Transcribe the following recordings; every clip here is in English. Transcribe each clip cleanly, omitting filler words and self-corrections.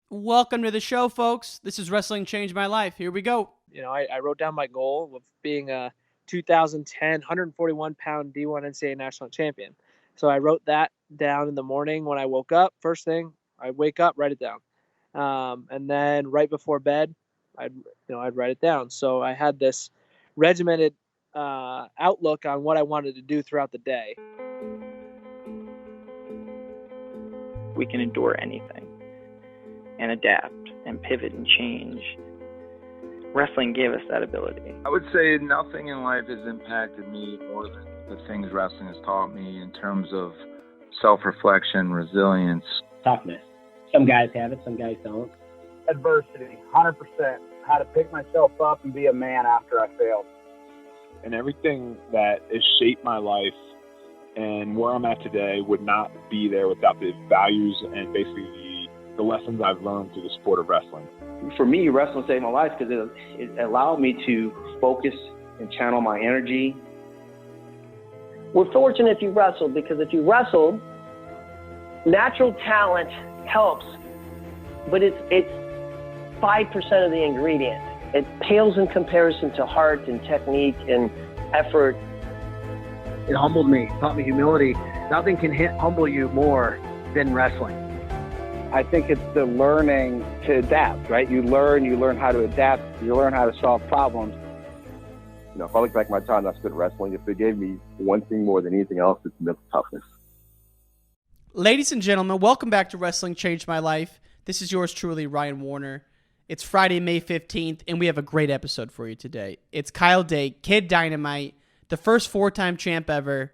Welcome to the show, folks. This is Wrestling Changed My Life. Here we go. I wrote down my goal of being a 2010 141-pound D1 NCAA national champion. So I wrote that down in the morning when I woke up. First thing, I wake up, write it down, and then right before bed, I'd write it down. So I had this regimented outlook on what I wanted to do throughout the day. We can endure anything and adapt and pivot and change. Wrestling gave us that ability. I would say nothing in life has impacted me more than the things wrestling has taught me in terms of self-reflection, resilience. Toughness. Some guys have it, some guys don't. Adversity, 100%. How to pick myself up and be a man after I failed. And everything that has shaped my life and where I'm at today would not be there without the values and basically the lessons I've learned through the sport of wrestling. For me, wrestling saved my life because it allowed me to focus and channel my energy. We're fortunate if you wrestled, because if you wrestled, natural talent helps, but it's 5% of the ingredient. It pales in comparison to heart and technique and effort. It humbled me, taught me humility. Nothing can humble you more than wrestling. I think it's the learning to adapt, right? You learn how to adapt, you learn how to solve problems. You know, if I look back at my time I spent wrestling, if it gave me one thing more than anything else, it's mental toughness. Ladies and gentlemen, welcome back to Wrestling Changed My Life. This is yours truly, Ryan Warner. It's Friday, May 15th, and we have a great episode for you today. It's Kyle Dake, Kid Dynamite, the first four-time champ ever.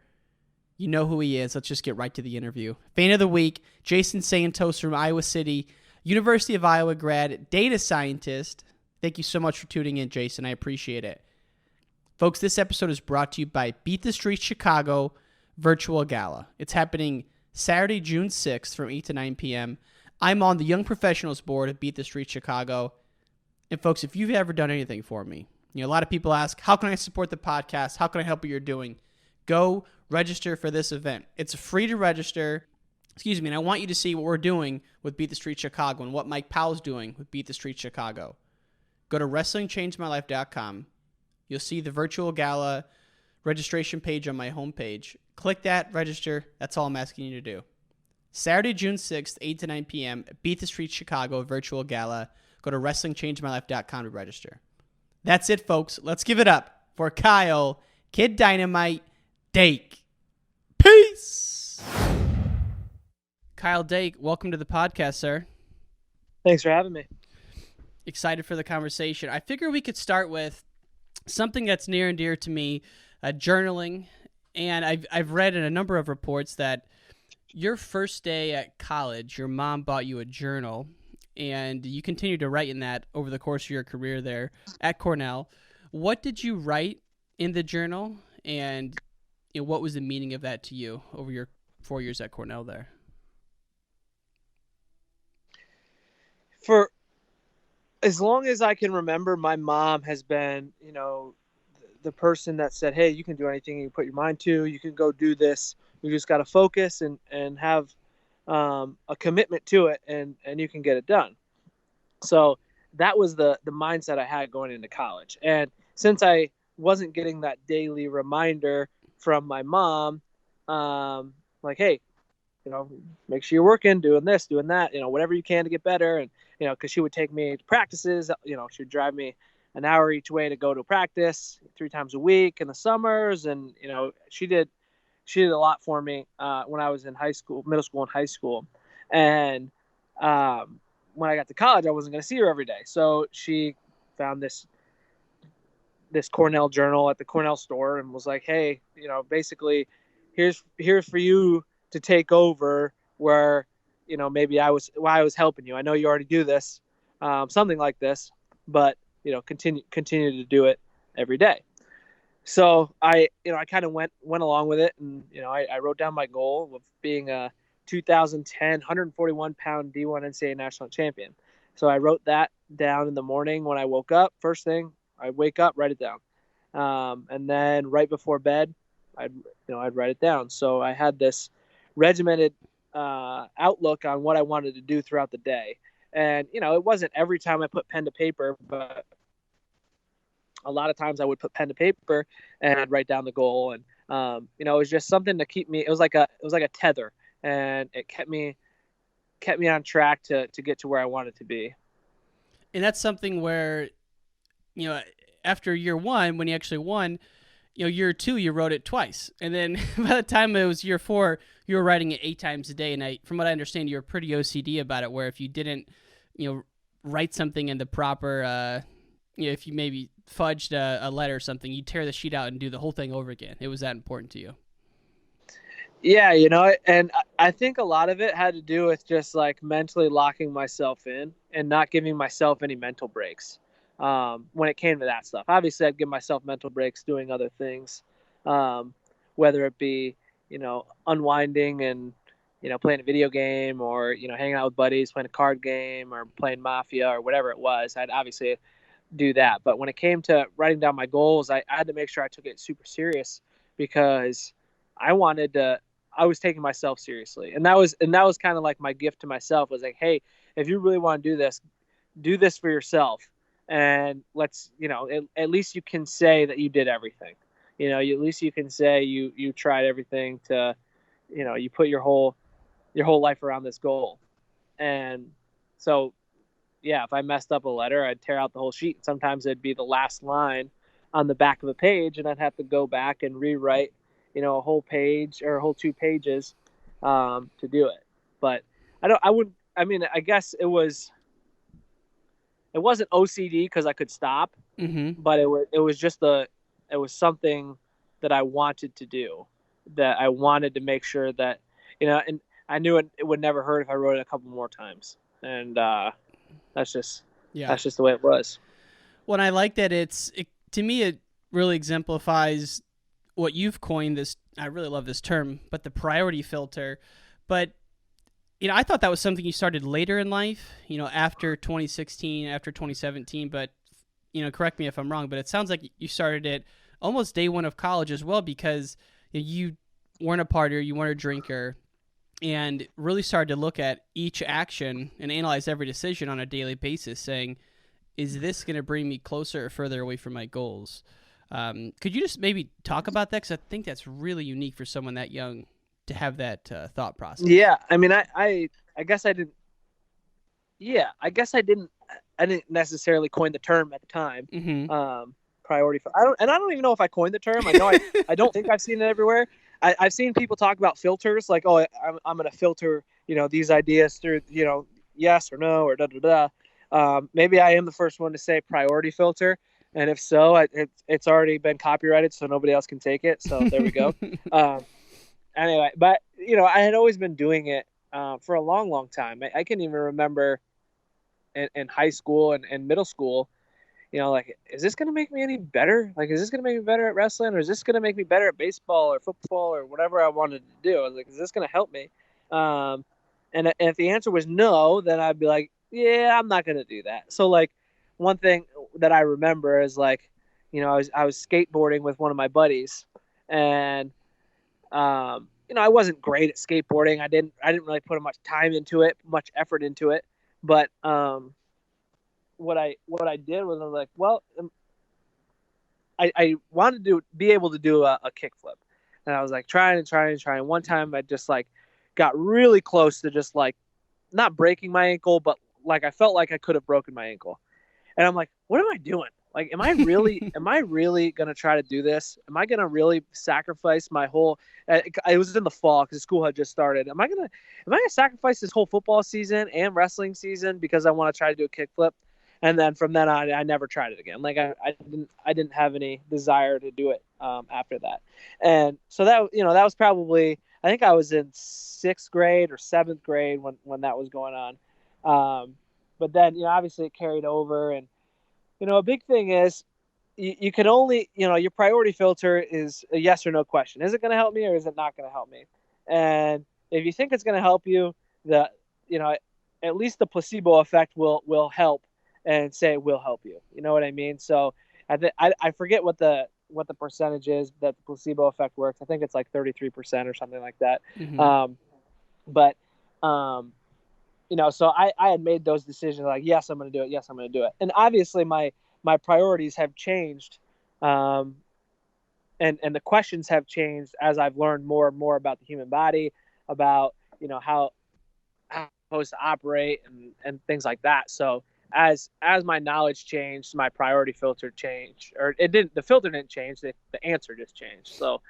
You know who he is. Let's just get right to the interview. Fan of the week, Jason Santos from Iowa City, University of Iowa grad, data scientist. Thank you so much for tuning in, Jason. I appreciate it. Folks, this episode is brought to you by Beat the Street Chicago Virtual Gala. It's happening Saturday, June 6th from 8 to 9 p.m. I'm on the Young Professionals board at Beat the Street Chicago. And folks, if you've ever done anything for me, a lot of people ask, how can I support the podcast? How can I help what you're doing? Go register for this event. It's free to register. And I want you to see what we're doing with Beat the Street Chicago and what Mike Powell's doing with Beat the Street Chicago. Go to WrestlingChangeMyLife.com. You'll see the virtual gala registration page on my homepage. Click that, register. That's all I'm asking you to do. Saturday, June 6th, 8 to 9 p.m., Beat the Street Chicago virtual gala. Go to WrestlingChangeMyLife.com to register. That's it, folks. Let's give it up for Kyle, Kid Dynamite, Dake. Peace! Kyle Dake, welcome to the podcast, sir. Thanks for having me. Excited for the conversation. I figure we could start with something that's near and dear to me, journaling. And I've read in a number of reports that your first day at college, your mom bought you a journal, and you continued to write in that over the course of your career there at Cornell. What did you write in the journal, and what was the meaning of that to you over your 4 years at Cornell there? For as long as I can remember, my mom has been, the person that said, hey, you can do anything you put your mind to. You can go do this. You just got to focus and have a commitment to it, and you can get it done. So that was the mindset I had going into college. And since I wasn't getting that daily reminder from my mom, like, hey, make sure you're working, doing this, doing that, whatever you can to get better. And, because she would take me to practices, she would drive me an hour each way to go to practice 3 times a week in the summers. And, she did a lot for me when I was in middle school and high school. And when I got to college, I wasn't going to see her every day. So she found this Cornell journal at the Cornell store and was like, hey, basically here's for you to take over where, maybe I was helping you. I know you already do this, something like this, but, continue to do it every day. So I kind of went along with it, and I wrote down my goal of being a 2010 141-pound D1 NCAA national champion. So I wrote that down in the morning when I woke up. First thing, I wake up, write it down, and then right before bed, I'd write it down. So I had this regimented outlook on what I wanted to do throughout the day, And, it wasn't every time I put pen to paper, but a lot of times I would put pen to paper and I'd write down the goal. And, it was just something to keep me, it was like a tether, and it kept me on track to get to where I wanted to be. And that's something where, after year one, when you actually won, year two, you wrote it twice. And then by the time it was year four, you were writing it 8 times a day. And from what I understand, you were pretty OCD about it, where if you didn't, write something in the proper, if you maybe fudged a letter or something, you'd tear the sheet out and do the whole thing over again. It was that important to you. Yeah, and I think a lot of it had to do with just like mentally locking myself in and not giving myself any mental breaks. When it came to that stuff, obviously I'd give myself mental breaks doing other things, whether it be, unwinding and, playing a video game, or, hanging out with buddies, playing a card game, or playing Mafia, or whatever it was. I'd obviously do that. But when it came to writing down my goals, I had to make sure I took it super serious, because I was taking myself seriously. And that was kind of like my gift to myself, was like, hey, if you really want to do this for yourself. And let's, at least you can say that you did everything. At least you can say you tried everything to, you put your whole life around this goal. And so, yeah, if I messed up a letter, I'd tear out the whole sheet. Sometimes it'd be the last line on the back of a page, and I'd have to go back and rewrite, a whole page or a whole 2 pages to do it. But I guess it wasn't OCD because I could stop, but it was something that I wanted to do, that I wanted to make sure that, and I knew it would never hurt if I wrote it a couple more times. And that's just the way it was. Well, and I like that to me, it really exemplifies what you've coined this. I really love this term, but the priority filter. But I thought that was something you started later in life, after 2016, after 2017. But, correct me if I'm wrong, but it sounds like you started it almost day one of college as well, because you weren't a partier, you weren't a drinker, and really started to look at each action and analyze every decision on a daily basis, saying, is this going to bring me closer or further away from my goals? Could you just maybe talk about that? Because I think that's really unique for someone that young to have that thought process. Yeah, I mean, I guess I didn't. Yeah, I guess I didn't necessarily coin the term at the time. Priority. I don't even know if I coined the term. I know I don't think I've seen it everywhere. I've seen people talk about filters, like, oh, I'm going to filter, these ideas through, yes or no or da da da. Maybe I am the first one to say priority filter. And if so, it's already been copyrighted, so nobody else can take it. So there we go. Anyway, but, I had always been doing it for a long, long time. I can even remember in high school and middle school, like, is this going to make me any better? Like, is this going to make me better at wrestling? Or is this going to make me better at baseball or football or whatever I wanted to do? I was like, is this going to help me? And if the answer was no, then I'd be like, yeah, I'm not going to do that. So, like, one thing that I remember is, like, I was skateboarding with one of my buddies, and I wasn't great at skateboarding. I didn't really put much time into it, much effort into it. But what I did was, I was like, well, I wanted to be able to do a kickflip, and I was like trying. One time I just like got really close to just like not breaking my ankle, but like I felt like I could have broken my ankle. And I'm like, what am I doing? Like, am I really going to try to do this? Am I going to really sacrifice my whole, it was in the fall because school had just started. Am I going to sacrifice this whole football season and wrestling season because I want to try to do a kickflip? And then from then on, I never tried it again. Like I didn't have any desire to do it after that. And so that was probably, I think I was in 6th grade or 7th grade when that was going on. But then, obviously it carried over. And, a big thing is you can only, your priority filter is a yes or no question. Is it going to help me or is it not going to help me? And if you think it's going to help you, at least the placebo effect will help and say it will help you. You know what I mean? So I forget what the percentage is that the placebo effect works. I think it's like 33% or something like that. so I had made those decisions like, yes, I'm going to do it. Yes, I'm going to do it. And obviously my priorities have changed. And the questions have changed as I've learned more and more about the human body, about, how I'm supposed to operate and things like that. So as my knowledge changed, my priority filter changed, or the filter didn't change. The answer just changed. So,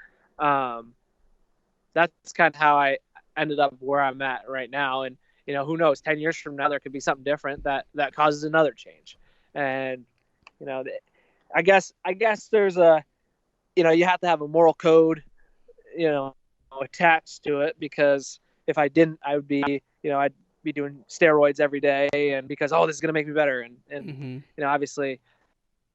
that's kind of how I ended up where I'm at right now. And, who knows, 10 years from now, there could be something different that causes another change. And, I guess there's you have to have a moral code, attached to it, because if I didn't, I would be, I'd be doing steroids every day, and because, this is going to make me better. And obviously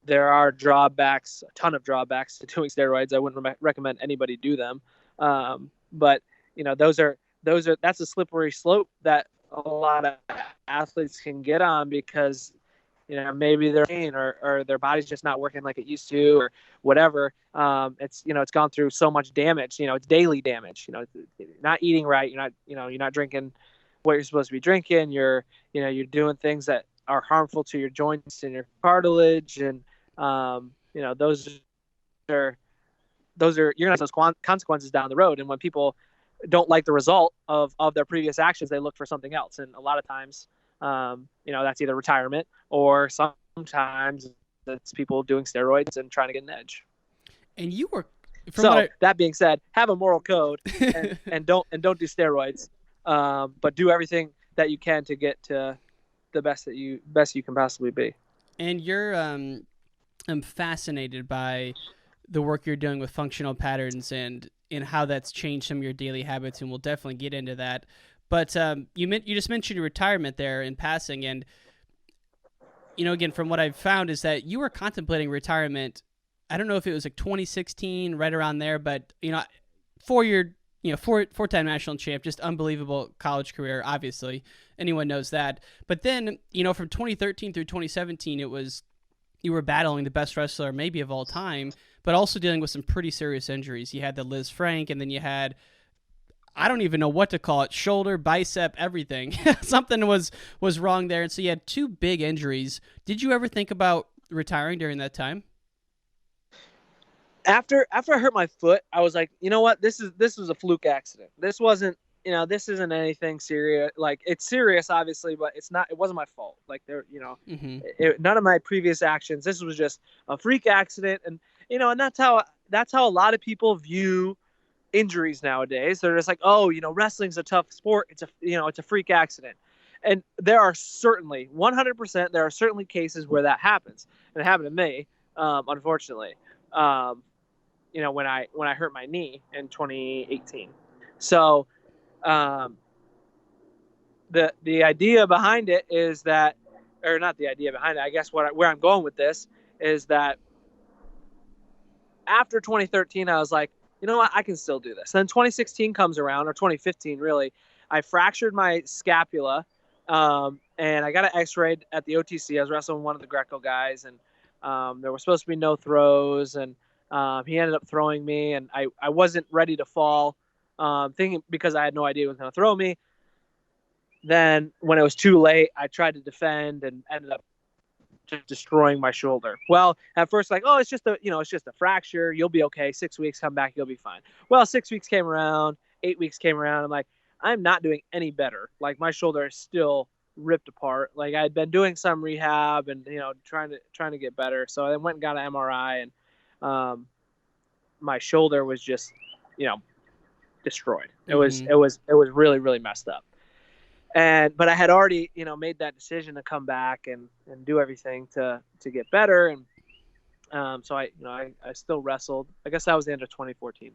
there are drawbacks, a ton of drawbacks to doing steroids. I wouldn't recommend anybody do them. But that's a slippery slope that a lot of athletes can get on, because maybe they're pain or their body's just not working like it used to, or whatever. It's gone through so much damage. It's daily damage. Not eating right. You're not drinking what you're supposed to be drinking. You're doing things that are harmful to your joints and your cartilage, and those are you're gonna have those consequences down the road. And when people don't like the result of their previous actions, they look for something else. And a lot of times, that's either retirement, or sometimes it's people doing steroids and trying to get an edge. And you were, that being said, have a moral code and don't do steroids, but do everything that you can to get to the best you can possibly be. And you're, I'm fascinated by the work you're doing with functional patterns and how that's changed some of your daily habits, and we'll definitely get into that. But you just mentioned your retirement there in passing, and again, from what I've found is that you were contemplating retirement. I don't know if it was like 2016, right around there, but four-time national champ, just unbelievable college career. Obviously, anyone knows that. But then, from 2013 through 2017, you were battling the best wrestler maybe of all time, but also dealing with some pretty serious injuries. You had the Liz Frank, and then you had, I don't even know what to call it, shoulder, bicep, everything. Something was wrong there. And so you had two big injuries. Did you ever think about retiring during that time? After I hurt my foot, I was like, you know what? This was a fluke accident. This wasn't, this isn't anything serious. Like, it's serious, obviously, but it wasn't my fault. Like, none of my previous actions. This was just a freak accident. And, and that's how a lot of people view injuries nowadays. They're just like, wrestling's a tough sport. It's a freak accident. And there are certainly 100%, there are certainly cases where that happens. And it happened to me, unfortunately. When I hurt my knee in 2018. So, the idea behind it is that, or not the idea behind it, I guess where I'm going with this is that after 2013, I was like, you know what, I can still do this. Then 2016 comes around, or 2015 really. I fractured my scapula, and I got an X-ray at the OTC. I was wrestling one of the Greco guys, and there were supposed to be no throws, and he ended up throwing me, and I wasn't ready to fall, thinking, because I had no idea he was going to throw me. Then when it was too late, I tried to defend and ended up just destroying my shoulder. Well, at first, like, it's just a fracture. You'll be okay. 6 weeks, come back, you'll be fine. Well, 6 weeks came around, 8 weeks came around. I'm like, I'm not doing any better. Like, my shoulder is still ripped apart. Like, I had been doing some rehab and, trying to get better. So I went and got an MRI, and my shoulder was just, destroyed. It was really, really messed up. But I had already, made that decision to come back and do everything to get better. And so I still wrestled. I guess that was the end of 2014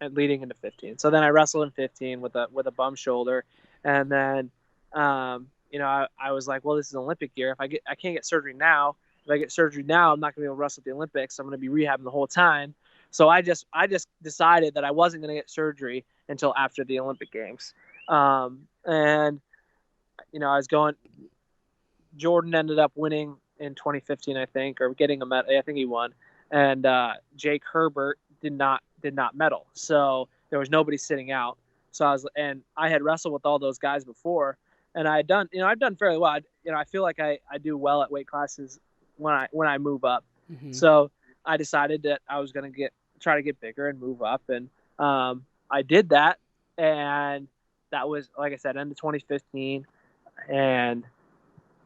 and leading into 15. So then I wrestled in 15 with a bum shoulder. And then, I was like, well, this is Olympic year. If I can't get surgery now, if I get surgery now, I'm not going to be able to wrestle at the Olympics. I'm going to be rehabbing the whole time. So I just decided that I wasn't going to get surgery until after the Olympic Games. And, I was going, Jordan ended up winning in 2015, I think, or getting a medal. I think he won. And, Jake Herbert did not medal. So there was nobody sitting out. So I had wrestled with all those guys before. and I've done fairly well. I feel like I do well at weight classes when I move up. Mm-hmm. So I decided that I was going to try to get bigger and move up, and I did that, and that was, like I said, end of 2015, and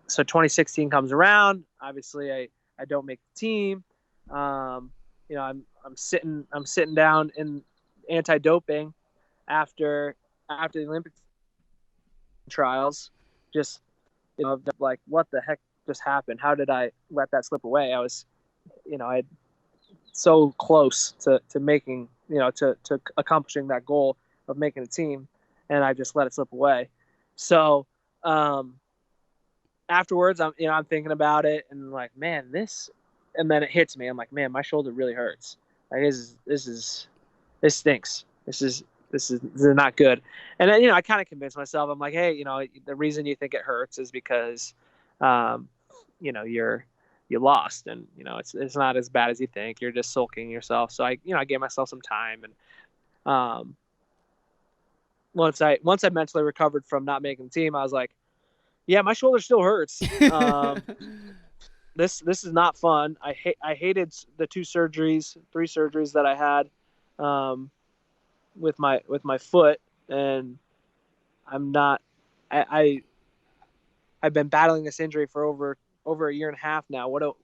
so 2016 comes around. Obviously, I don't make the team. I'm sitting down in anti-doping after the Olympic trials, just like, what the heck just happened? How did I let that slip away? I was, I so close to making, to accomplishing that goal of making a team, and I just let it slip away. So afterwards, I'm thinking about it, and like, man, and then it hits me. I'm like, man, my shoulder really hurts. Like, this stinks. This is not good. And then, I kind of convinced myself. I'm like, hey, the reason you think it hurts is because, you lost, and it's not as bad as you think. You're just sulking yourself. So I gave myself some time, and once I mentally recovered from not making the team, I was like, yeah, my shoulder still hurts. This is not fun. I hated the 3 surgeries that I had with my foot, and I've been battling this injury for over a year and a half now. What do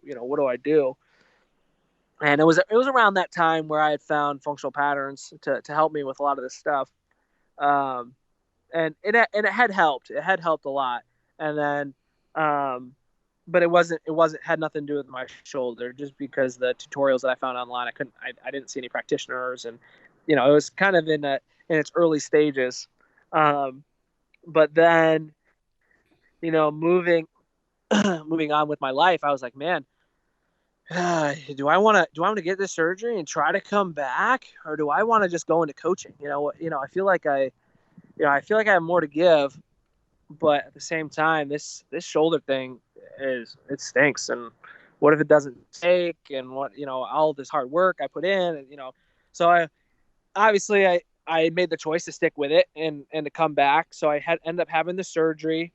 I do? And it was around that time where I had found functional patterns to help me with a lot of this stuff. And it had helped. It had helped a lot. And then but it had nothing to do with my shoulder, just because the tutorials that I found online, I didn't see any practitioners, and it was kind of in its early stages. But then, moving on with my life, I was like, man, do I want to get this surgery and try to come back, or do I want to just go into coaching? I feel like I have more to give, but at the same time, this shoulder thing it stinks. And what if it doesn't take? And what, all this hard work I put in, and so I made the choice to stick with it and to come back. So I ended up having the surgery,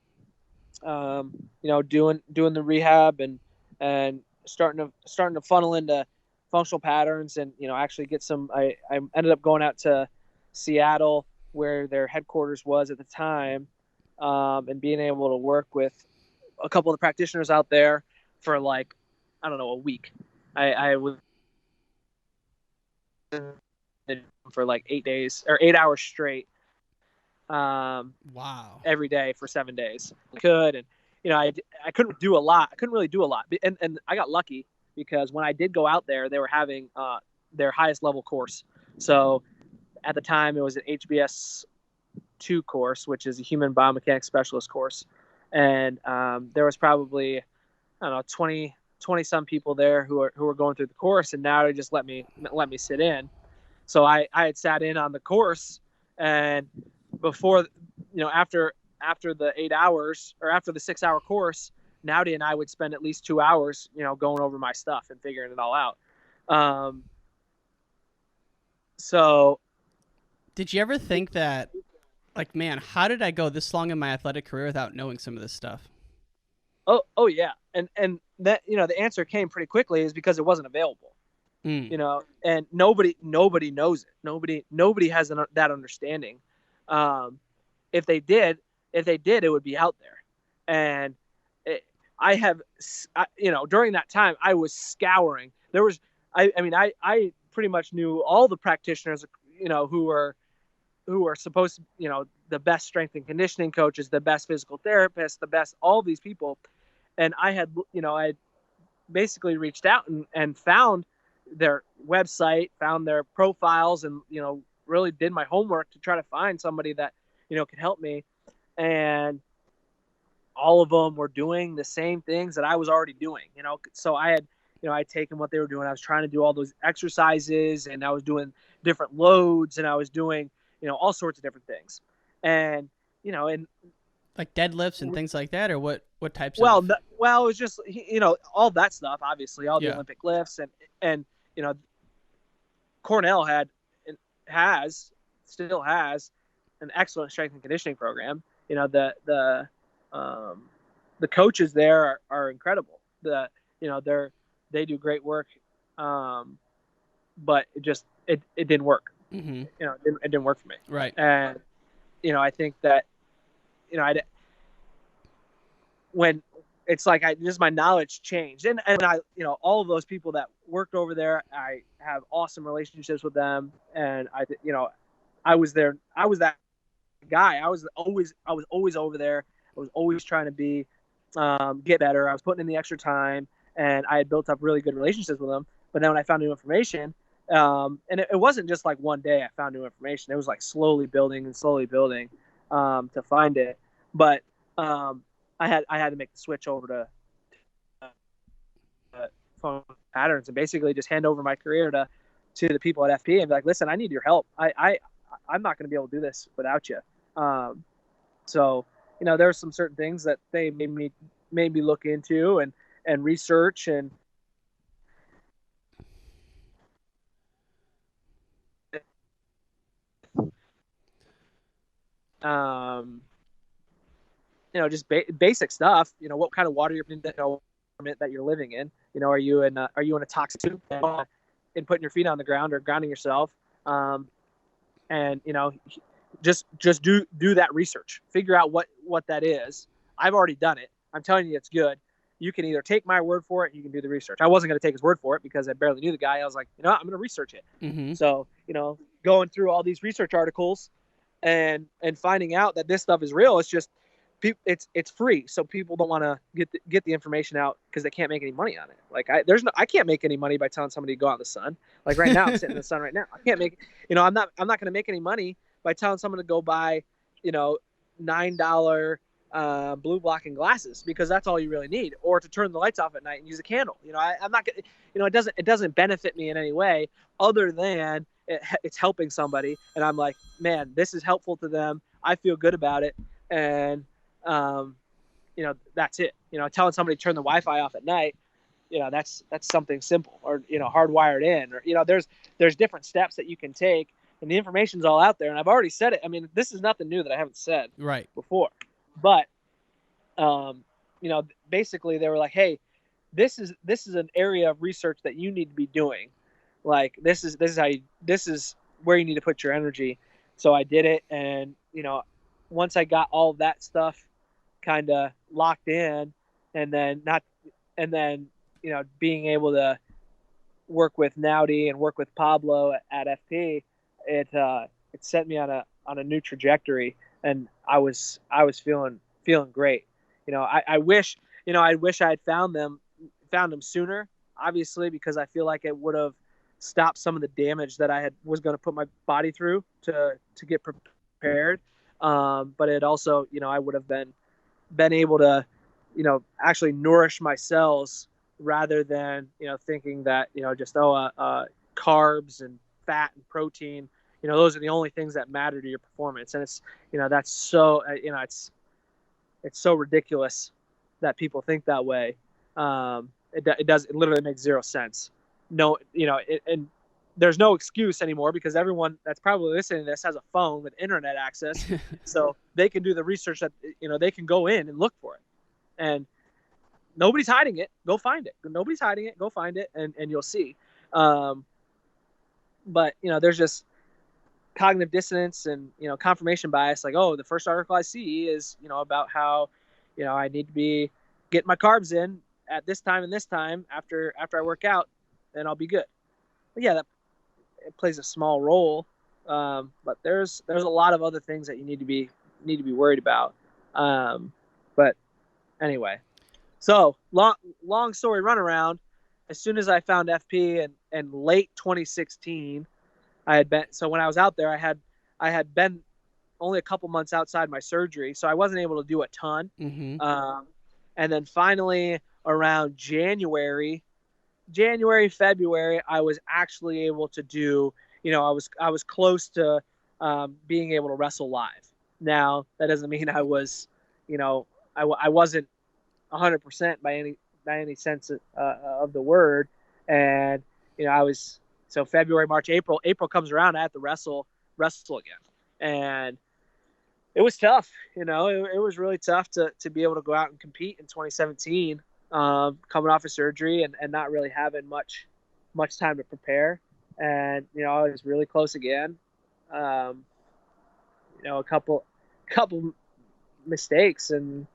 doing the rehab and starting to funnel into functional patterns, and actually get some. I ended up going out to Seattle, where their headquarters was at the time, and being able to work with a couple of the practitioners out there for, like, I don't know, a week. I was for like 8 days or 8 hours straight. Wow. Every day for 7 days. And I couldn't do a lot. I couldn't really do a lot. And I got lucky, because when I did go out there, they were having their highest level course. So at the time, it was an HBS 2 course, which is a human biomechanics specialist course. And there was probably, I don't know, 20 some people there who were going through the course, and now they just let me sit in. So I had sat in on the course, and before, after the 8 hours, or after the 6 hour course, Nowdy and I would spend at least 2 hours, going over my stuff and figuring it all out. So did you ever think that, like, man, how did I go this long in my athletic career without knowing some of this stuff? Oh yeah. And that, the answer came pretty quickly, is because it wasn't available. And nobody knows it. Nobody has that understanding. If they did, it would be out there. And during that time, I was scouring. There was, I pretty much knew all the practitioners, who are supposed to, the best strength and conditioning coaches, the best physical therapists, the best, all these people. And I had basically reached out and found their website, found their profiles, and, really did my homework to try to find somebody that, could help me. And all of them were doing the same things that I was already doing, so I had, I'd taken what they were doing. I was trying to do all those exercises, and I was doing different loads, and I was doing, all sorts of different things. And, and like deadlifts and things like that, or what types well, of? Well, it was just, all that stuff, obviously, all the Olympic lifts, and Cornell still has an excellent strength and conditioning program. The The coaches there are incredible. They do great work, but it didn't work. Mm-hmm. It didn't work for me. Right. And I think that when it's like just my knowledge changed, and I all of those people that worked over there, I have awesome relationships with them, and I was there. I was that guy. I was always over there. I was always trying to be get better. I was putting in the extra time, and I had built up really good relationships with them. But then when I found new information, and it wasn't just like one day I found new information. It was like slowly building to find it. But I had to make the switch over to phone patterns and basically just hand over my career to the people at FP and be like, listen, I need your help. I'm not going to be able to do this without you. So there's some certain things that they made me look into and research and just basic stuff. What kind of water you're in that you're living in. Are you in a toxic tube and putting your feet on the ground or grounding yourself? And just do that research. Figure out what that is. I've already done it. I'm telling you, it's good. You can either take my word for it, you can do the research. I wasn't going to take his word for it because I barely knew the guy. I was like, I'm going to research it. Mm-hmm. So, going through all these research articles and finding out that this stuff is real, it's just it's free. So people don't want to get the information out because they can't make any money on it. Like I can't make any money by telling somebody to go out in the sun. Like right now, I'm sitting in the sun right now. I can't make, I'm not going to make any money by telling someone to go buy, $9 blue blocking glasses because that's all you really need, or to turn the lights off at night and use a candle. I'm not gonna, it doesn't benefit me in any way other than it's helping somebody, and I'm like, man, this is helpful to them. I feel good about it, and that's it. Telling somebody to turn the Wi-Fi off at night, that's something simple, or hardwired in, or there's different steps that you can take, and the information's all out there. And I've already said it. I mean, this is nothing new that I haven't said before. But basically they were like, hey, this is an area of research that you need to be doing. Like this is where you need to put your energy. So I did it, and once I got all of that stuff kind of locked in, and then being able to work with Naudi and work with Pablo at FP, it set me on a new trajectory, and I was feeling great. I wish I had found them sooner, obviously, because I feel like it would have stopped some of the damage that I was going to put my body through to get prepared. But it also, I would have been able to, actually nourish my cells rather than, thinking that, just, carbs and fat and protein, those are the only things that matter to your performance. And it's, that's so, it's so ridiculous that people think that way. It literally makes zero sense. No, and there's no excuse anymore because everyone that's probably listening to this has a phone with internet access. So they can do the research that, they can go in and look for it, and nobody's hiding it. Go find it. Nobody's hiding it. Go find it. And you'll see. But there's just cognitive dissonance and, confirmation bias. Like, oh, the first article I see is, about how, I need to be getting my carbs in at this time and this time after I work out, then I'll be good. But yeah, it plays a small role. But there's a lot of other things that you need to be worried about. But anyway, so long story runaround. As soon as I found FP in late 2016, when I was out there, I had been only a couple months outside my surgery, so I wasn't able to do a ton. Mm-hmm. And then finally around January, February, I was actually able to do, I was close to being able to wrestle live. Now that doesn't mean I was, I wasn't 100% by any sense of the word. And, so February, March, April comes around, I have to wrestle again. And it was tough. It was really tough to be able to go out and compete in 2017, coming off of surgery and not really having much time to prepare. And, I was really close again. A couple mistakes and,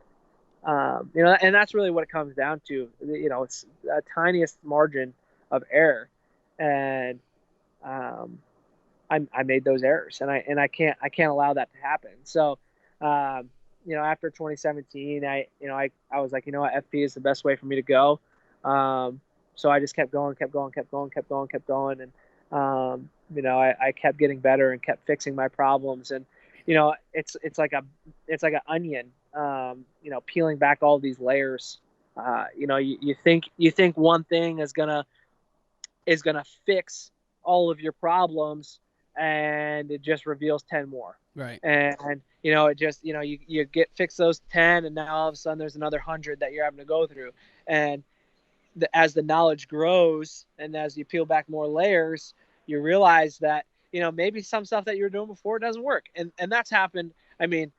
and that's really what it comes down to. It's a tiniest margin of error. And, I made those errors, and I can't allow that to happen. So, after 2017, I was like, what, FP is the best way for me to go. So I just kept going, and I kept getting better and kept fixing my problems. And it's like an onion, peeling back all these layers. You think one thing is gonna fix all of your problems, and it just reveals 10 more. Right. And it just, you get fix those 10, and now all of a sudden there's another 100 that you're having to go through. And as the knowledge grows and as you peel back more layers, you realize that, maybe some stuff that you were doing before doesn't work. And that's happened. I mean,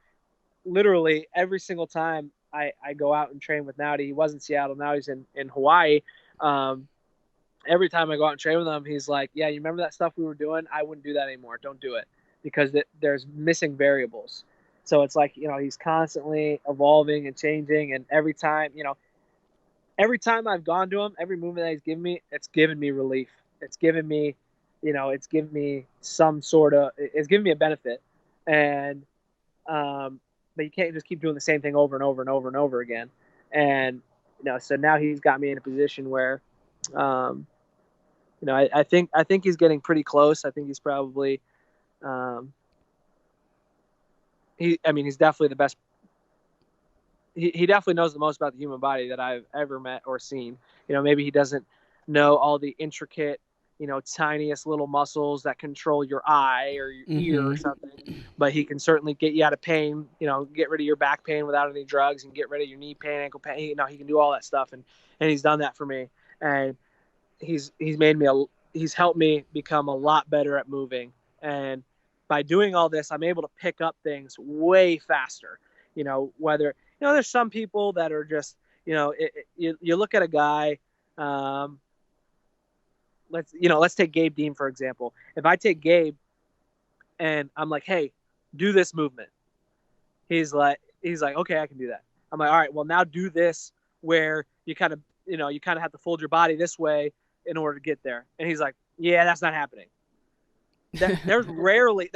literally every single time I go out and train with Nowdy. He was in Seattle. Now he's in Hawaii. Every time I go out and train with him, he's like, yeah, you remember that stuff we were doing? I wouldn't do that anymore. Don't do it, because there's missing variables. So it's like, he's constantly evolving and changing. And every time I've gone to him, every movement that he's given me, it's given me relief. It's given me, it's given me it's given me a benefit. And, but you can't just keep doing the same thing over and over and over and over again. And, so now he's got me in a position where, I think he's getting pretty close. I think he's probably, he's definitely the best. He definitely knows the most about the human body that I've ever met or seen. Maybe he doesn't know all the intricate, tiniest little muscles that control your eye or your ear or something, but he can certainly get you out of pain, get rid of your back pain without any drugs, and get rid of your knee pain, ankle pain. He can do all that stuff. And he's done that for me. And he's helped me become a lot better at moving. And by doing all this, I'm able to pick up things way faster. Whether, there's some people that are just, you look at a guy, let's take Gabe Dean, for example. If I take Gabe and I'm like, hey, do this movement. He's like, okay, I can do that. I'm like, all right, well, now do this where you kind of have to fold your body this way in order to get there. And he's like, yeah, that's not happening. There's rarely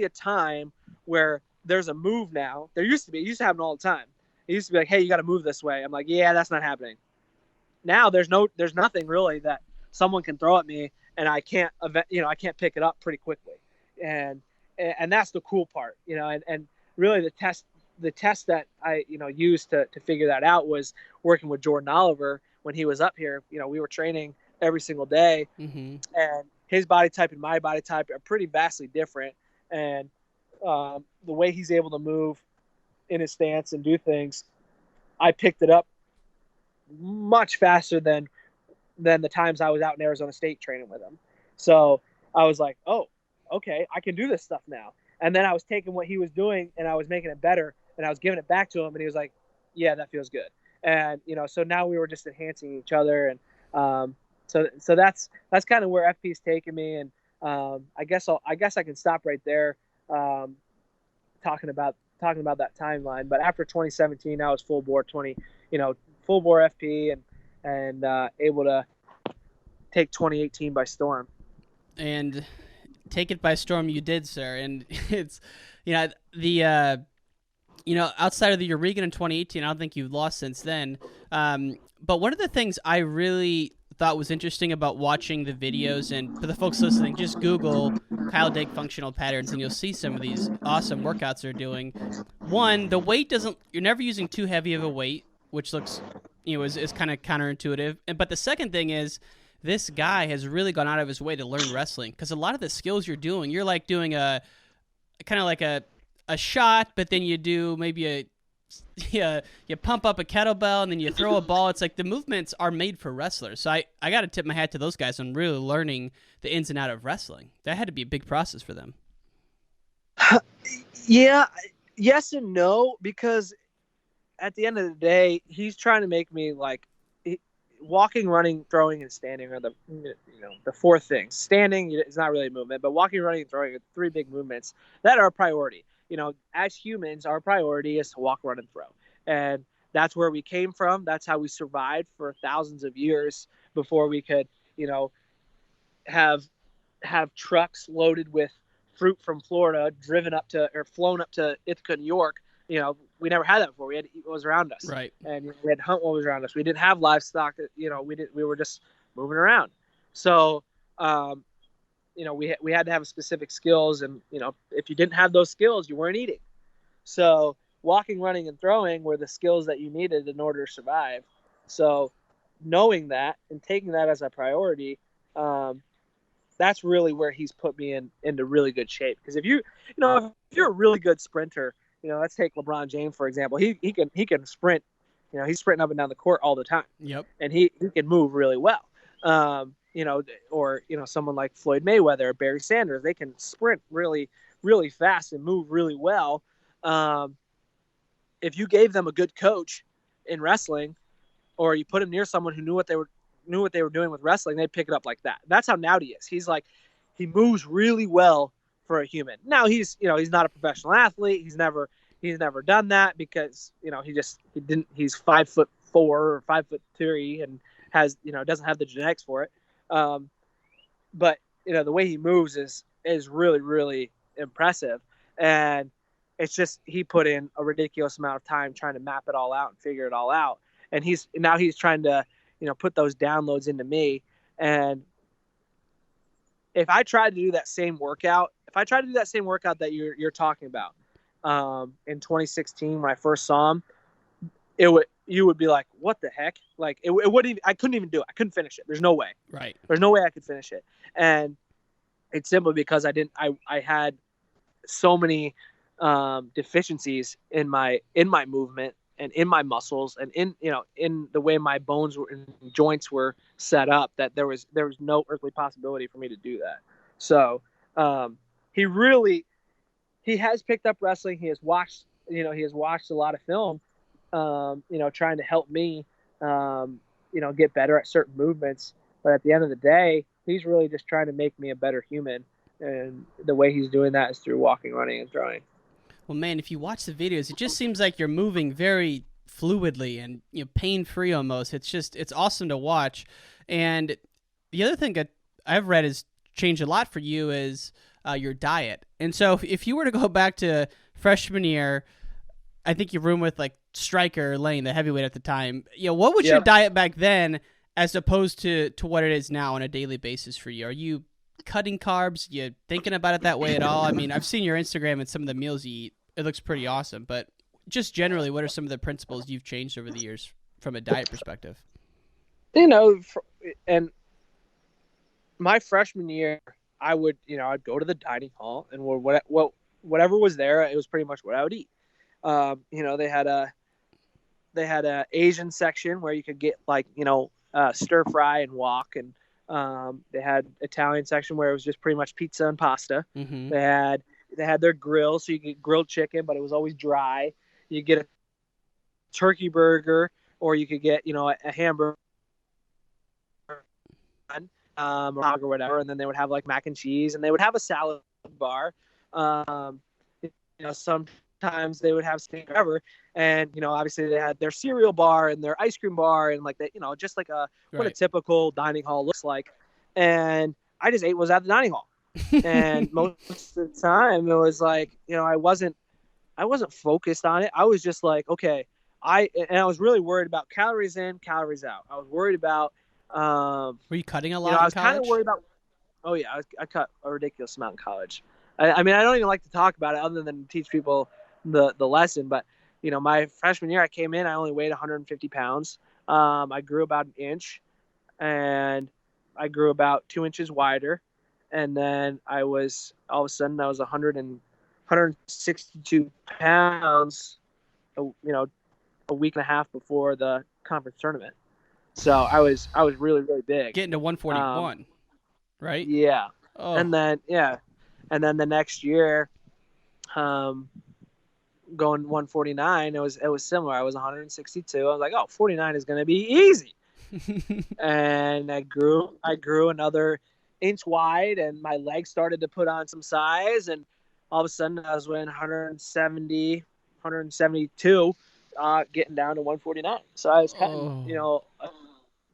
a time where there's a move now. It used to happen all the time. It used to be like, hey, you got to move this way. I'm like, yeah, that's not happening. Now there's nothing really that someone can throw at me and I can't pick it up pretty quickly. And that's the cool part, and really the test that I, used to figure that out was working with Jordan Oliver when he was up here. We were training every single day, and his body type and my body type are pretty vastly different. And the way he's able to move in his stance and do things, I picked it up much faster than the times I was out in Arizona State training with him. So I was like, oh, okay, I can do this stuff now. And then I was taking what he was doing and I was making it better, and I was giving it back to him, and he was like, yeah, that feels good. And, so now we were just enhancing each other. And so that's kind of where FP's taken me. And I guess I can stop right there talking about that timeline. But after 2017, I was full bore FP and able to take 2018 by storm. And take it by storm you did, sir. And it's, outside of the Eureka in 2018, I don't think you've lost since then. But one of the things I really thought was interesting about watching the videos, and for the folks listening, just Google Kyle Dake functional patterns and you'll see some of these awesome workouts they're doing. One, the weight you're never using too heavy of a weight, which looks, is kind of counterintuitive. But the second thing is, this guy has really gone out of his way to learn wrestling, because a lot of the skills you're doing, you're like doing a kind of like a shot, but then you do maybe you pump up a kettlebell and then you throw a ball. It's like the movements are made for wrestlers. So I got to tip my hat to those guys on really learning the ins and out of wrestling. That had to be a big process for them. Yeah, Yes and no, because at the end of the day, he's trying to make me like walking, running, throwing, and standing are the four things. Standing is not really a movement, but walking, running, and throwing are three big movements that are a priority. As humans, our priority is to walk, run, and throw, and that's where we came from. That's how we survived for thousands of years before we could, have trucks loaded with fruit from Florida driven up to or flown up to Ithaca, New York. We never had that before. We had to eat what was around us, right? And we had to hunt what was around us. We didn't have livestock. We were just moving around. So, we had to have specific skills, and if you didn't have those skills, you weren't eating. So, walking, running, and throwing were the skills that you needed in order to survive. So, knowing that and taking that as a priority, that's really where he's put me into really good shape. Because if you're a really good sprinter, let's take LeBron James for example. He can sprint. He's sprinting up and down the court all the time. Yep. And he can move really well. Or someone like Floyd Mayweather or Barry Sanders, they can sprint really, really fast and move really well. If you gave them a good coach in wrestling, or you put him near someone who knew what they were doing with wrestling, they'd pick it up like that. That's how Nowdy is. He moves really well for a human. Now he's not a professional athlete. He's never done that because he's 5'4" or 5'3" and doesn't have the genetics for it. But the way he moves is really, really impressive. And it's just, he put in a ridiculous amount of time trying to map it all out and figure it all out. And he's trying to, put those downloads into me. And if I tried to do that same workout that you're talking about, in 2016 when I first saw him, you would be like, what the heck? Like it wouldn't even, I couldn't even do it. I couldn't finish it. There's no way. Right. There's no way I could finish it. And it's simply because I had so many deficiencies in my movement and in my muscles and in the way my bones and joints were set up, that there was no earthly possibility for me to do that. So he has picked up wrestling. He has watched a lot of film, trying to help me, get better at certain movements. But at the end of the day, he's really just trying to make me a better human. And the way he's doing that is through walking, running, and throwing. Well, man, if you watch the videos, it just seems like you're moving very fluidly and pain-free almost. It's awesome to watch. And the other thing that I've read has changed a lot for you is your diet. And so if you were to go back to freshman year, I think you roomed with like Stryker Lane, the heavyweight at the time. What was your diet back then as opposed to what it is now on a daily basis for you? Are you cutting carbs? You thinking about it that way at all? I mean, I've seen your Instagram and some of the meals you eat. It looks pretty awesome. But just generally, what are some of the principles you've changed over the years from a diet perspective? And my freshman year, I'd go to the dining hall, and whatever was there, it was pretty much what I would eat. They had a Asian section where you could get stir fry and wok, and they had Italian section where it was just pretty much pizza and pasta. Mm-hmm. They had their grill, so you could get grilled chicken, but it was always dry. You get a turkey burger, or you could get a hamburger, or whatever, and then they would have like mac and cheese, and they would have a salad bar. Sometimes they would have something whatever, and obviously they had their cereal bar and their ice cream bar, and like that, just like what a typical dining hall looks like. And I just ate what was at the dining hall, and most of the time it was like I wasn't focused on it. I was just like, okay, I was really worried about calories in, calories out. I was worried about. Were you cutting a lot? I was kind of worried about. Oh yeah, I cut a ridiculous amount in college. I mean, I don't even like to talk about it other than teach people the lesson. But my freshman year, I came in, I only weighed 150 pounds. I grew about an inch, and I grew about 2 inches wider, and then all of a sudden I was 162 pounds. A week and a half before the conference tournament. So I was really, really big. Getting to 141, right? Yeah. Oh. And then the next year, going 149, it was similar. I was 162. I was like, oh, 49 is going to be easy. And I grew another inch wide, and my legs started to put on some size, and all of a sudden I was weighing 170, 172, getting down to 149. So I was cutting,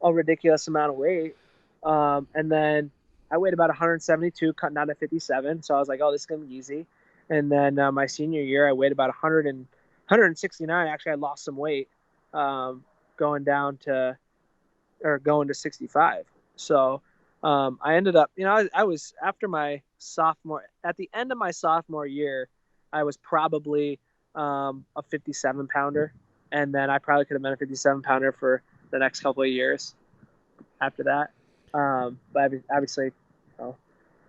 a ridiculous amount of weight. And then I weighed about 172, cutting down to 57. So I was like, oh, this is going to be easy. And then my senior year, I weighed about 169. Actually, I lost some weight going to 65. So I ended up, I was after my sophomore, at the end of my sophomore year, I was probably a 57 pounder. And then I probably could have been a 57 pounder for the next couple of years after that. But obviously,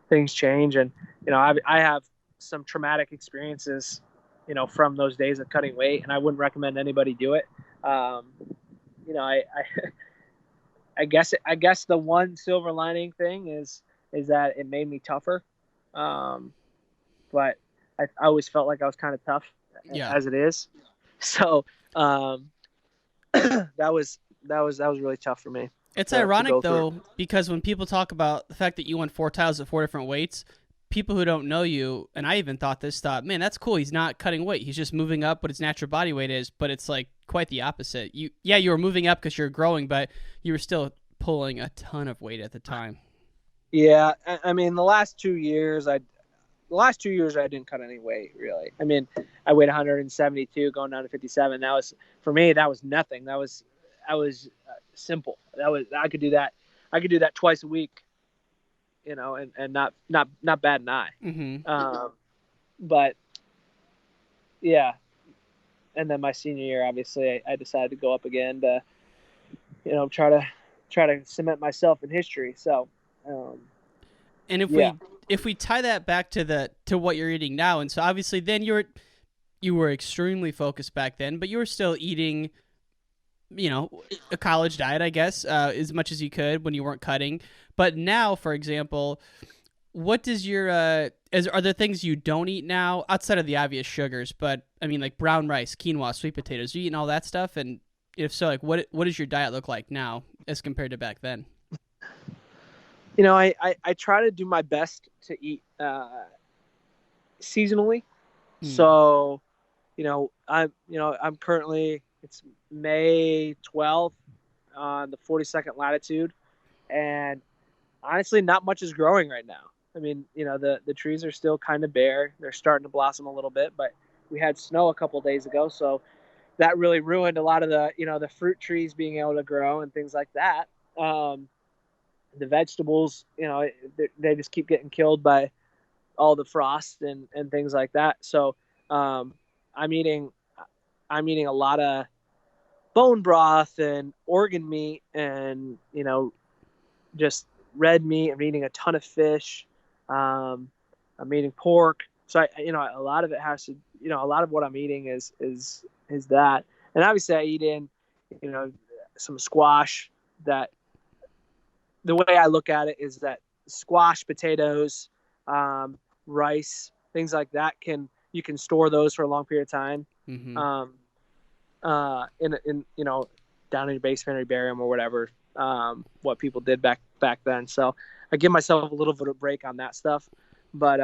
things change, and I have some traumatic experiences, from those days of cutting weight, and I wouldn't recommend anybody do it. I guess the one silver lining thing is that it made me tougher. But I always felt like I was kind of tough as it is. So that was really tough for me. It's ironic though, because when people talk about the fact that you won 4 titles at 4 different weights, people who don't know you, and I even thought, man, that's cool. He's not cutting weight. He's just moving up what his natural body weight is. But it's like quite the opposite. You were moving up because you're growing, but you were still pulling a ton of weight at the time. Yeah, I mean, the last 2 years I didn't cut any weight really. I mean, I weighed 172 going down to 57. That was, for me, that was nothing. I was simple. I could do that twice a week, and not bat an eye. Mm-hmm. But yeah. And then my senior year, obviously I decided to go up again to, try to cement myself in history. So, and if we tie that back to what you're eating now, and so obviously then you were extremely focused back then, but you were still eating, a college diet, I guess, as much as you could when you weren't cutting. But now, for example, what does your are there things you don't eat now outside of the obvious sugars? But I mean, like brown rice, quinoa, sweet potatoes. Are you eating all that stuff? And if so, like what does your diet look like now as compared to back then? I try to do my best to eat seasonally. So, I'm currently, it's May 12th on the 42nd latitude, and honestly, not much is growing right now. I mean, the trees are still kind of bare. They're starting to blossom a little bit, but we had snow a couple of days ago, so that really ruined a lot of the fruit trees being able to grow and things like that. The vegetables, they just keep getting killed by all the frost and things like that. So I'm eating a lot of bone broth and organ meat and, just red meat. I'm eating a ton of fish. I'm eating pork. So a lot of it has to, a lot of what I'm eating is that. And obviously I eat in, some squash. That the way I look at it is that squash, potatoes, rice, things like that you can store those for a long period of time. Mm-hmm. In down in your basement, or you bury them or whatever. What people did back then. So I give myself a little bit of a break on that stuff, but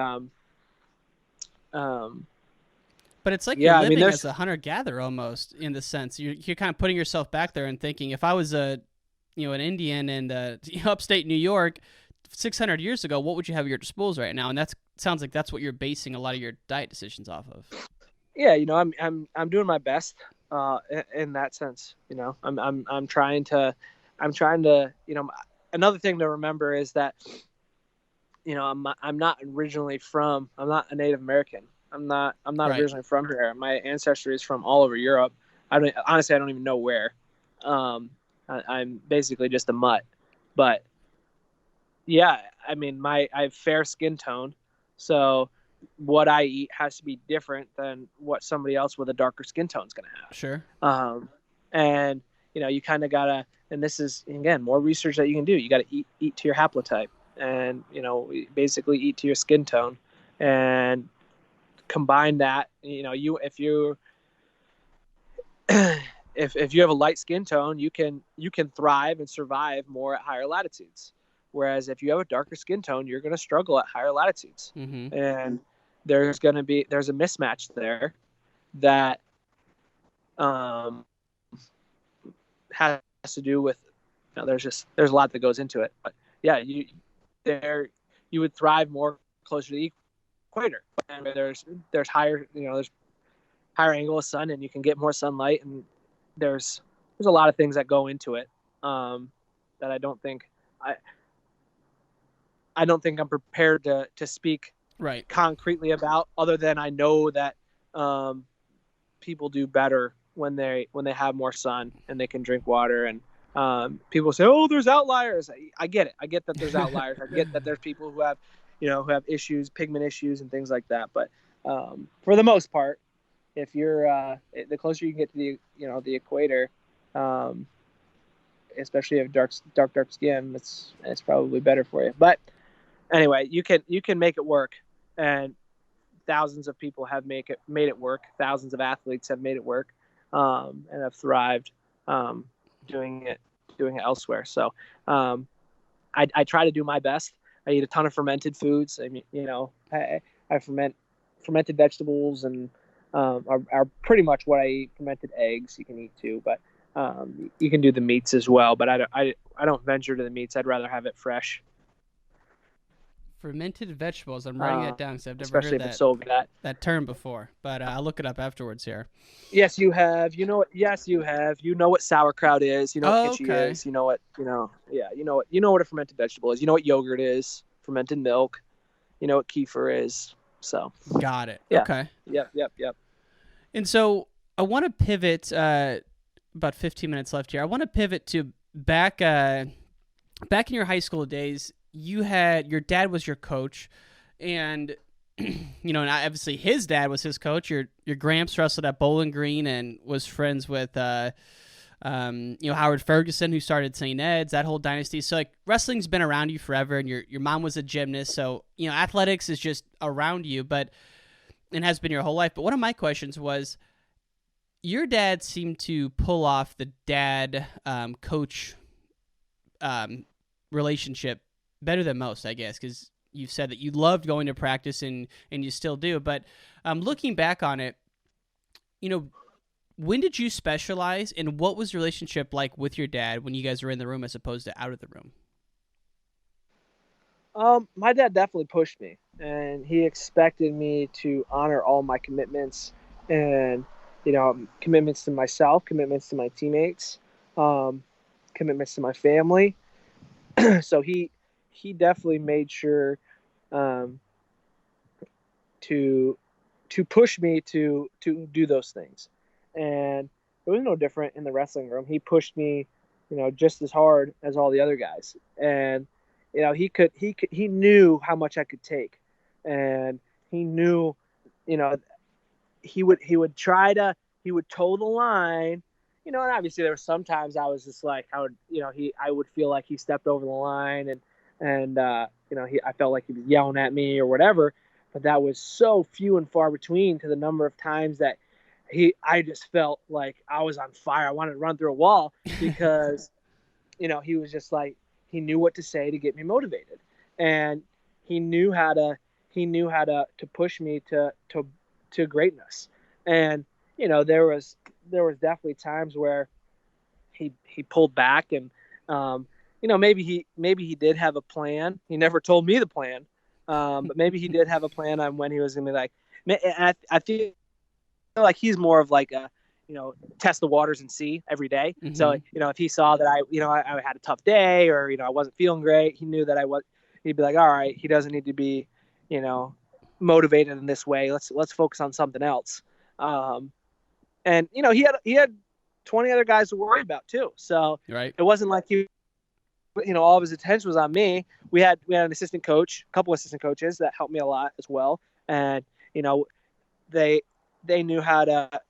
it's like you're living as a hunter-gatherer almost, in the sense you're kind of putting yourself back there and thinking, if I was an Indian in upstate New York 600 years ago, what would you have at your disposal right now? And that sounds like that's what you're basing a lot of your diet decisions off of. Yeah, I'm doing my best in that sense. I'm trying to another thing to remember is that I'm not a Native American. I'm not right. originally from here. My ancestry is from all over Europe. I don't even know where. I'm basically just a mutt. But yeah, I mean, I have fair skin tone, so what I eat has to be different than what somebody else with a darker skin tone is going to have. Sure. And you kind of gotta, and this is again more research that you can do. You got to eat to your haplotype, and basically eat to your skin tone, and combine that, if you if you have a light skin tone, you can thrive and survive more at higher latitudes. Whereas if you have a darker skin tone, you're going to struggle at higher latitudes. Mm-hmm. And there's a mismatch there that has to do with, there's a lot that goes into it. But yeah, you would thrive more closer to the equator, and there's higher there's higher angle of sun, and you can get more sunlight, and there's a lot of things that go into it that I don't think I'm prepared to speak concretely about, other than I know that people do better when they have more sun and they can drink water. And people say, oh, there's outliers. I get it. I get that there's outliers. I get that there's people who have issues, pigment issues and things like that. But for the most part, if you're the closer you get to the equator, especially if dark skin, it's probably better for you. But anyway, you can make it work, and thousands of people have made it work. Thousands of athletes have made it work, and have thrived doing it elsewhere. So I try to do my best. I eat a ton of fermented foods. I mean, I fermented vegetables, and are pretty much what I eat. Fermented eggs you can eat too, but you can do the meats as well. But I don't venture to the meats. I'd rather have it fresh. Fermented vegetables. I'm writing that down because I've never especially heard if it's over that term before. But I'll look it up afterwards here. Yes, you have. Yes, you have. You know what sauerkraut is. You know what kitschy is. You know what. Yeah. You know what a fermented vegetable is. You know what yogurt is. Fermented milk. You know what kefir is. So. Got it. Yeah. Okay. Yep. And so I want to pivot. About 15 minutes left here. I want to pivot to back in your high school days. Your dad was your coach, and and obviously his dad was his coach. Your Gramps wrestled at Bowling Green and was friends with Howard Ferguson, who started St. Ed's, that whole dynasty. So like wrestling's been around you forever, and your mom was a gymnast, so athletics is just around you, and has been your whole life. But one of my questions was, your dad seemed to pull off the dad coach relationship better than most, I guess, because you've said that you loved going to practice and you still do. But looking back on it, when did you specialize, and what was the relationship like with your dad when you guys were in the room as opposed to out of the room? My dad definitely pushed me, and he expected me to honor all my commitments, and commitments to myself, commitments to my teammates, commitments to my family. So he definitely made sure to push me to do those things. And it was no different in the wrestling room. He pushed me, just as hard as all the other guys. And he knew how much I could take, and he knew, he would toe the line, and obviously there were sometimes I was just like, I would feel like he stepped over the line, and I felt like he was yelling at me or whatever, but that was so few and far between to the number of times that I just felt like I was on fire. I wanted to run through a wall because, he was just like, he knew what to say to get me motivated, and he knew how to push me to greatness. And, there was definitely times where he pulled back, and, maybe he did have a plan. He never told me the plan. But maybe he did have a plan on when he was going to be like, and I feel like he's more of like a, test the waters and see every day. Mm-hmm. So, if he saw that I had a tough day, or, I wasn't feeling great, he knew that he'd be like, all right, he doesn't need to be, motivated in this way. Let's focus on something else. And, he had 20 other guys to worry about too. So right. It wasn't like all of his attention was on me. We had an assistant coach, a couple assistant coaches that helped me a lot as well. And, they knew how to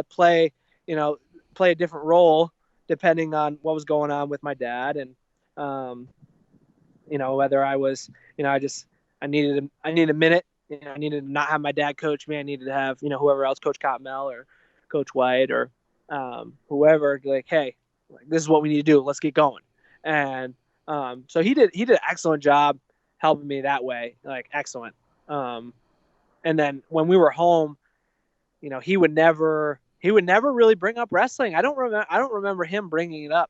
play a different role depending on what was going on with my dad. And, whether I was, I needed a minute I needed to not have my dad coach me. I needed to have, whoever else, Coach Cottonmel or Coach White or whoever, like, hey, this is what we need to do. Let's get going. And so he did an excellent job helping me that way, like excellent. And then when we were home, he would never really bring up wrestling. I don't remember him bringing it up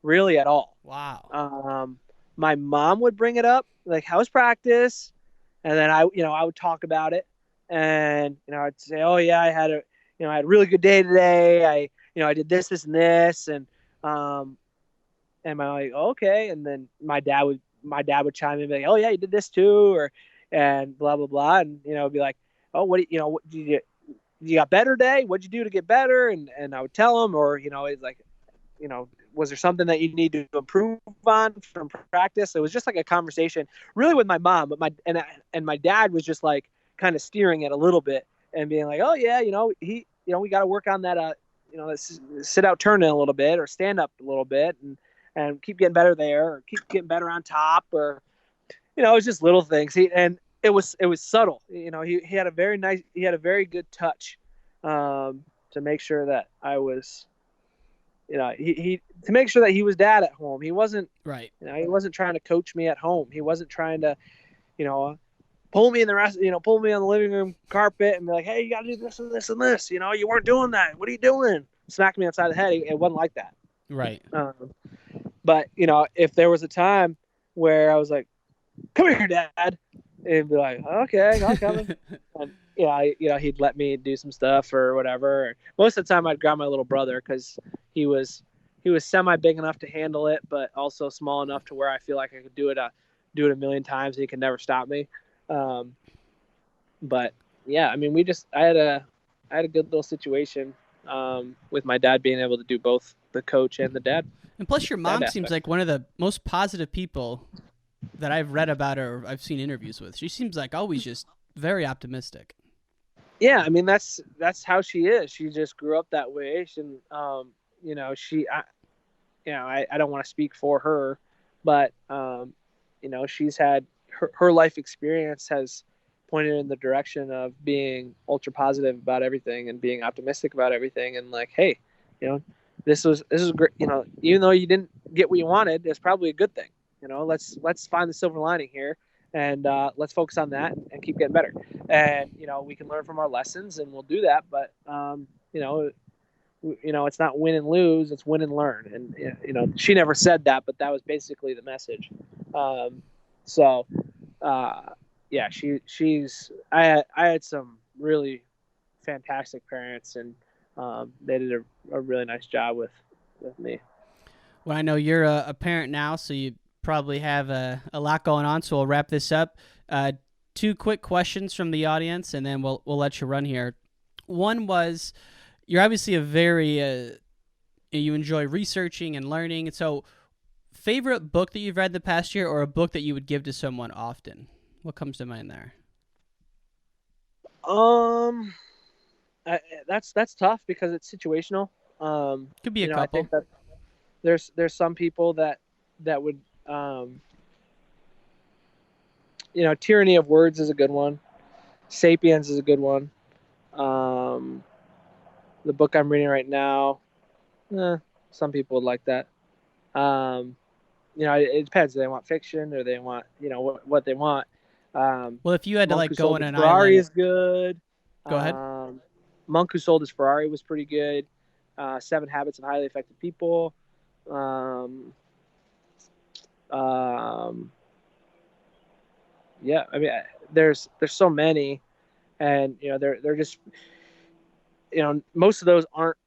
really at all. Wow. My mom would bring it up, like, how's practice? And then I would talk about it, and I'd say, oh yeah, I had a really good day today. I did this, and this, and I'm like, okay. And then my dad would chime in and be like, oh yeah, you did this too, and blah blah blah, and be like, oh, what did you got better today? What'd you do to get better? And I would tell him, or he's like, was there something that you need to improve on from practice? It was just like a conversation really with my mom, but my dad was just like kind of steering it a little bit and being like, oh yeah, we got to work on that, sit out turn in a little bit or stand up a little bit and keep getting better there or keep getting better on top, or, it was just little things. And it was subtle. He had a very good touch, to make sure that I was, he to make sure that he was dad at home. He wasn't right. He wasn't trying to coach me at home. He wasn't trying to, pull me in pull me on the living room carpet and be like, hey, you got to do this and this and this. You weren't doing that. What are you doing? Smack me upside the head. It wasn't like that. Right. But if there was a time where I was like, come here, Dad, and he'd be like, okay, I'm coming. And he'd let me do some stuff or whatever. Most of the time I'd grab my little brother because he was semi big enough to handle it, but also small enough to where I feel like I could do it a million times and he could never stop me. But yeah, I mean, I had a good little situation with my dad being able to do both the coach and the dad. And plus your mom seems like one of the most positive people that I've read about or I've seen interviews with. She seems like always just very optimistic. Yeah, I mean that's how she is. She just grew up that way. And I don't want to speak for her, but she's had her life experience has pointed in the direction of being ultra positive about everything and being optimistic about everything, and like, hey, this is great. Even though you didn't get what you wanted, it's probably a good thing. Let's find the silver lining here, and let's focus on that and keep getting better. And we can learn from our lessons, and we'll do that. But it's not win and lose; it's win and learn. And she never said that, but that was basically the message. Yeah, she's. I had some really fantastic parents, and they did a really nice job with me. Well, I know you're a parent now, so you probably have a lot going on, so we'll wrap this up. 2 quick questions from the audience, and then we'll let you run here. One was, you're obviously a very you enjoy researching and learning. So, favorite book that you've read the past year, or a book that you would give to someone often? What comes to mind there? That's tough because it's situational. Could be a couple. I think that there's some people that would. Tyranny of Words is a good one. Sapiens is a good one. The book I'm reading right now, some people would like that. It depends. Do they want fiction or they want, what they want? Well, if you had to go on an Ferrari island, is good. Go ahead. Monk Who Sold His Ferrari was pretty good. 7 Habits of Highly Effective People. Yeah, I mean, there's so many, and they're just, most of those aren't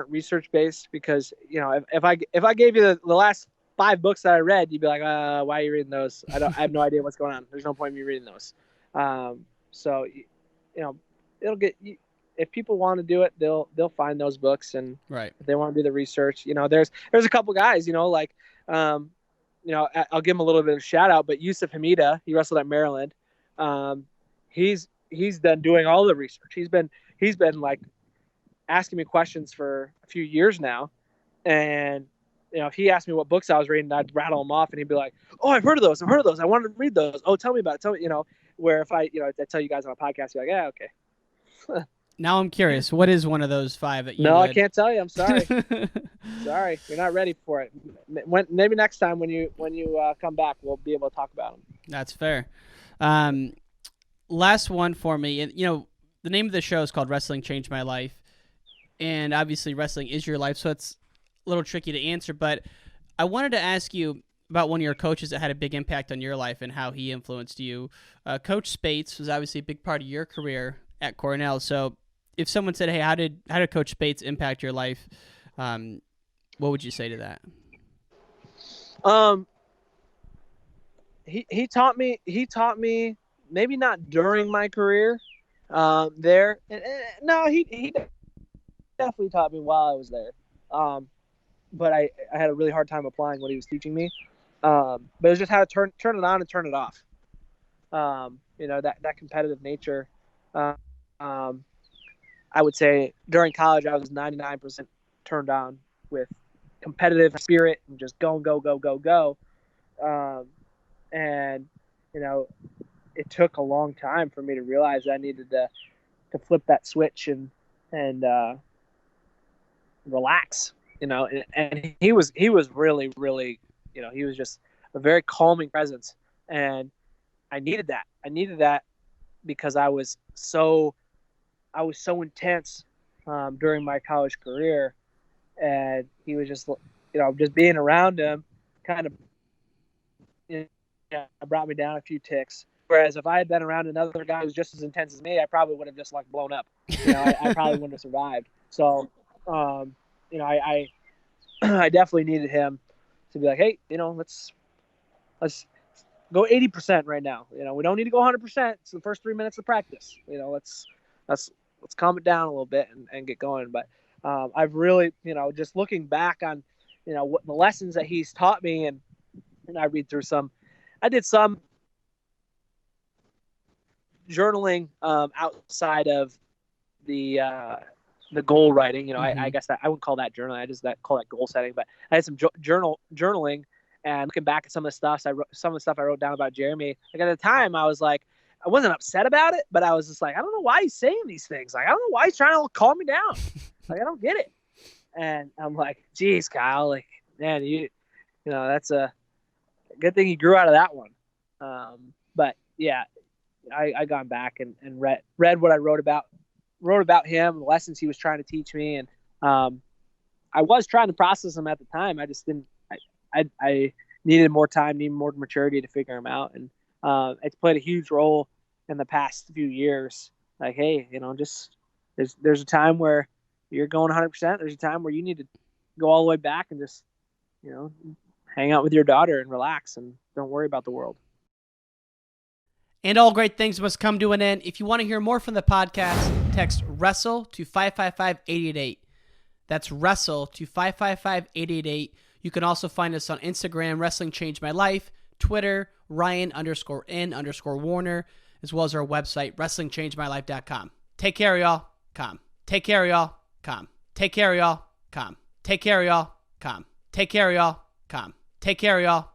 research based, because if I gave you the last 5 books that I read, you'd be like, why are you reading those? I have no idea what's going on. There's no point in me reading those. So it'll get, if people want to do it, they'll find those books, and right. If they want to do the research, there's a couple guys, I'll give him a little bit of a shout out, but Yusuf Hamida, he wrestled at Maryland. He's been doing all the research. He's been like asking me questions for a few years now, and if he asked me what books I was reading, I'd rattle them off, and he'd be like, "Oh, I've heard of those. I wanted to read those. Oh, tell me about it. Tell me." Where if I tell you guys on a podcast, you're like, "Yeah, okay." Now I'm curious. What is one of those 5 that you No, read? I can't tell you. I'm sorry. Sorry, you're not ready for it. Maybe next time when you come back, we'll be able to talk about them. That's fair. Last one for me. And, the name of the show is called Wrestling Changed My Life. And obviously wrestling is your life, so it's a little tricky to answer. But I wanted to ask you about one of your coaches that had a big impact on your life and how he influenced you. Coach Spates was obviously a big part of your career at Cornell. So if someone said, "Hey, how did Coach Spates impact your life?" What would you say to that? He taught me maybe not during my career there. No, he definitely taught me while I was there. But I had a really hard time applying what he was teaching me. But it was just how to turn it on and turn it off. That competitive nature. I would say during college I was 99% turned on with competitive spirit and just go. And it took a long time for me to realize I needed to flip that switch and relax. And he was really, really, he was just a very calming presence, and I needed that because I was so intense during my college career, and he was just just being around him kind of brought me down a few ticks. Whereas if I had been around another guy who's just as intense as me, I probably would have just blown up. I probably wouldn't have survived. So I definitely needed him to be like, hey, let's go 80% right now. We don't need to go 100%. It's the first 3 minutes of practice. Let's calm it down a little bit and get going. But I've really, just looking back on, what the lessons that he's taught me, and I read through I did some journaling outside of the goal writing. I guess that I wouldn't call that journaling. I just call that goal setting. But I had some journaling, and looking back at some of the stuff I wrote down about Jeremy. Like at the time, I was like, I wasn't upset about it, but I was just like, I don't know why he's saying these things. Like I don't know why he's trying to calm me down. Like I don't get it. And I'm like, geez, Kyle, like man, that's a good thing you grew out of that one. But yeah, I gone back and read what I wrote about him, the lessons he was trying to teach me, and I was trying to process them at the time. I just didn't. I needed more time, needed more maturity to figure them out, and it's played a huge role in the past few years. Like, hey, just there's a time where you're going 100%. There's a time where you need to go all the way back and just hang out with your daughter and relax and don't worry about the world. And all great things must come to an end. If you want to hear more from the podcast, text WRESTLE to 555-888. That's WRESTLE to 555-888. You can also find us on Instagram, Wrestling Changed My Life, Twitter, Ryan_N_Warner, as well as our website, WrestlingChangedMyLife.com. Take care, y'all. Calm. Take care, y'all. Calm. Take care, y'all. Calm. Take care, y'all. Calm. Take care, y'all. Calm. Take care, y'all.